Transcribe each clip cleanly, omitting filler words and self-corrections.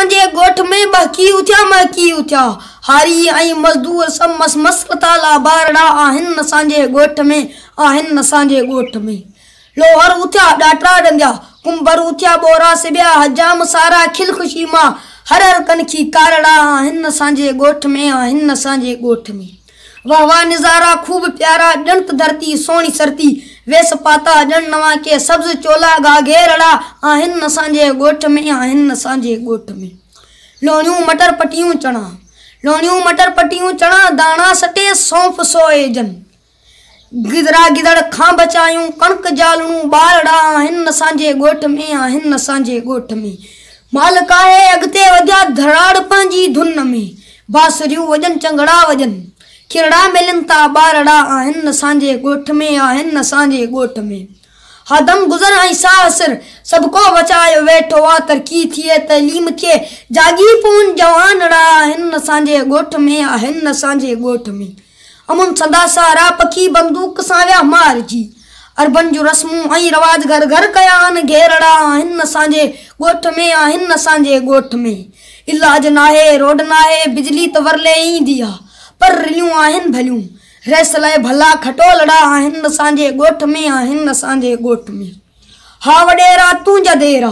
असांजे गोठ में बहकी उथिया महकी उथिया हारी आई मजदूर सब मसमसलताला बारड़ा आहिन असांजे गोठ में आहिन असांजे गोठ में लोहर उथिया डाटरा डंदिया कुंबर उथिया बोरा सिबिया हजाम सारा खिल खुशी मां हर हर कनखी कारड़ा आहिन असांजे गोठ में आहिन असांजे गोठ में वाह वाह नजारा खूब प्यारा जंत धरती सोनी सरती वेस पाता जन नवा के सब्ज चोला गा घेरड़ा आहिन असांजे गोठ में आहिन असांजे गोठ में लोणियूं मटर पटियूं चणा दाना सटे सौंफ सोए जन गिदरा गिदड़ खां बचायूं कणक जालणूं बारड़ा आहिन असांजे गोठ में आहिन असांजे गोठ में मालिक आहे अॻिते वधिया धड़ाड़ पंहिंजी धुन में बांसुरियूं वॼन चंगड़ा वॼन किरड़ा मिलन ता बारड़ा आहिन असांजे गोठ में आहिन असांजे गोठ में हदम गुज़र ऐं साहसिर सबको बचायो वेठो आ तरक़ी थिए तलीम थिए जागी पून जवानड़ा आहिन असांजे गोठ में आहिन असांजे गोठ में अमुन संदासा रा पखी बंदूक सां विया मारजी अरबन जो रस्मूं ऐं रवाज घर घर कया आहिनि घेरड़ा आहिनि असांजे गोठ में आहिनि असांजे गोठ में इलाज नाहे रोड नाहे बिजली त वरले ईंदी आहे पर रिलियूं आहिनि भलियूं रेस लाइ भला खटोलड़ा आहिनि असांजे गोठ में आहिनि असांजे गोठ में हा वडेरा तुंहिंजा देरा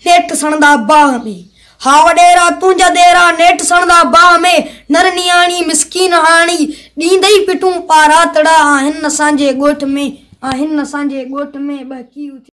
नेठ सणदा बाह में हा वडेरा तुंहिंजा देरा नेठ सणदा बाह में नर नियाणी मिसकीन हाणी ॾींदई पिटूं पारातड़ा आहिनि असांजे गोठ में आहिनि असांजे गोठ में बहकी